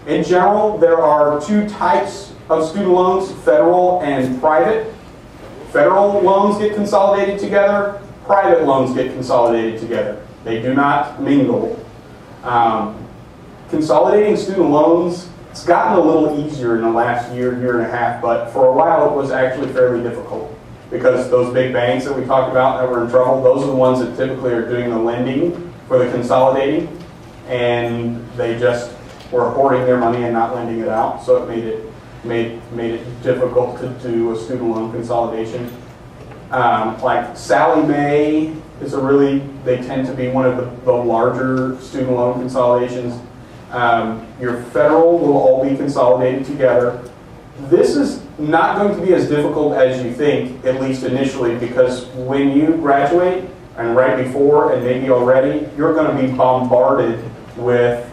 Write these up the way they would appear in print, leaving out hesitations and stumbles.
In general, there are two types of student loans, federal and private. Federal loans get consolidated together, private loans get consolidated together. They do not mingle. Consolidating student loans, it's gotten a little easier in the last year and a half, but for a while it was actually fairly difficult because those big banks that we talked about that were in trouble, those are the ones that typically are doing the lending for the consolidating, and they just were hoarding their money and not lending it out, so it made it difficult to do a student loan consolidation. Like Sallie Mae is they tend to be one of the larger student loan consolidations. Your federal will all be consolidated together. This is not going to be as difficult as you think, at least initially, because when you graduate, and right before and maybe already, you're going to be bombarded with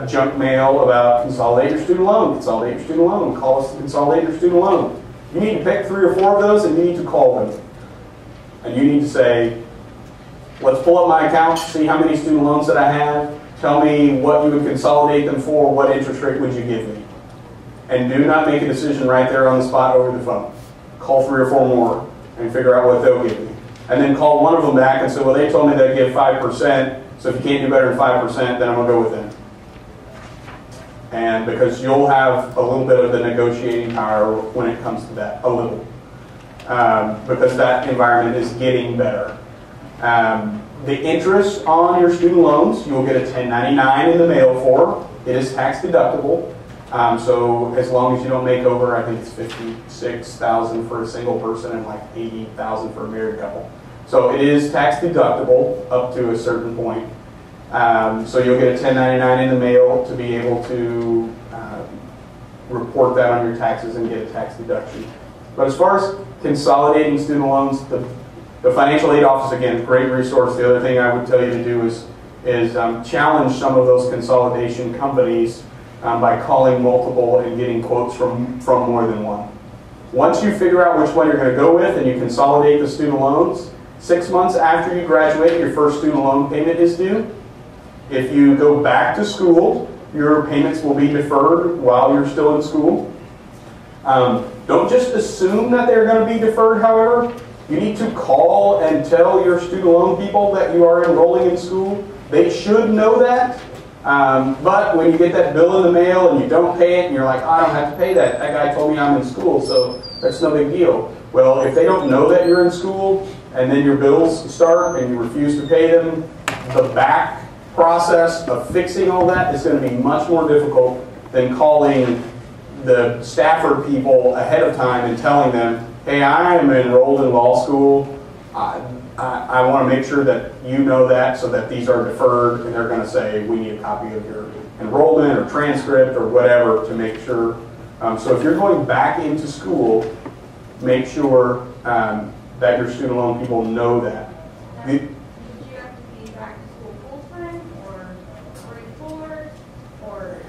junk mail about consolidate your student loan, call us to consolidate your student loan. You need to pick 3 or 4 of those and you need to call them. And you need to say, let's pull up my account, see how many student loans that I have, tell me what you would consolidate them for, what interest rate would you give me. And do not make a decision right there on the spot over the phone. Call 3 or 4 more and figure out what they'll give me. And then call one of them back and say, well, they told me they'd give 5%, so if you can't do better than 5%, then I'm going to go with them. And because you'll have a little bit of the negotiating power when it comes to that, a little. Because that environment is getting better. The interest on your student loans, you'll get a 1099 in the mail for. It is tax deductible. So as long as you don't make over, I think it's $56,000 for a single person and like $80,000 for a married couple. So it is tax deductible up to a certain point. So you'll get a 1099 in the mail to be able to report that on your taxes and get a tax deduction. But as far as consolidating student loans, the financial aid office, again, great resource. The other thing I would tell you to do is challenge some of those consolidation companies by calling multiple and getting quotes from more than one. Once you figure out which one you're going to go with and you consolidate the student loans, 6 months after you graduate, your first student loan payment is due. If you go back to school, your payments will be deferred while you're still in school. Don't just assume that they're going to be deferred, however. You need to call and tell your student loan people that you are enrolling in school. They should know that. But when you get that bill in the mail and you don't pay it and you're like, I don't have to pay that. That guy told me I'm in school, so that's no big deal. Well, if they don't know that you're in school and then your bills start and you refuse to pay them, the back process of fixing all that is going to be much more difficult than calling the Stafford people ahead of time and telling them, hey, I am enrolled in law school. I want to make sure that you know that so that these are deferred, and they're going to say we need a copy of your enrollment or transcript or whatever to make sure. So if you're going back into school, make sure that your student loan people know that. Would you have to be back to school full-time or grade 4? Or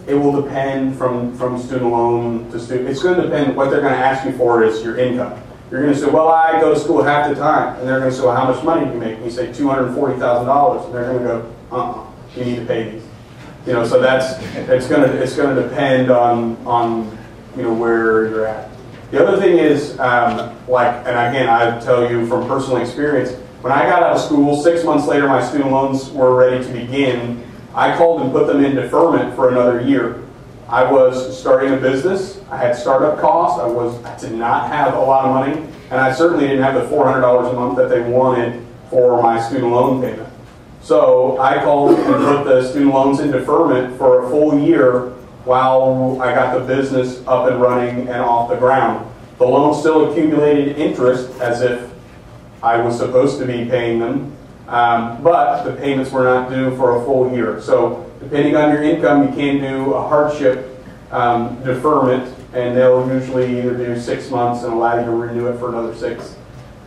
it will depend from student loan to student. It's going to depend. What they're going to ask you for is your income. You're going to say, well, I go to school half the time. And they're going to say, well, how much money do you make? And you say $240,000. And they're going to go, you need to pay these. You know, so it's going to depend on where you're at. The other thing is, and again, I tell you from personal experience, when I got out of school, 6 months later, my student loans were ready to begin. I called and put them in deferment for another year. I was starting a business. I had startup costs. I did not have a lot of money, and I certainly didn't have the $400 a month that they wanted for my student loan payment. So I called and put the student loans in deferment for a full year while I got the business up and running and off the ground. The loan still accumulated interest as if I was supposed to be paying them, but the payments were not due for a full year. So depending on your income, you can do a hardship deferment, and they'll usually either do 6 months and allow you to renew it for another 6.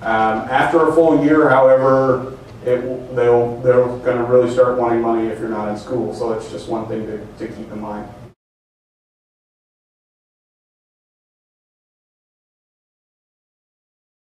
After a full year, however, they're going to really start wanting money if you're not in school. So it's just one thing to keep in mind.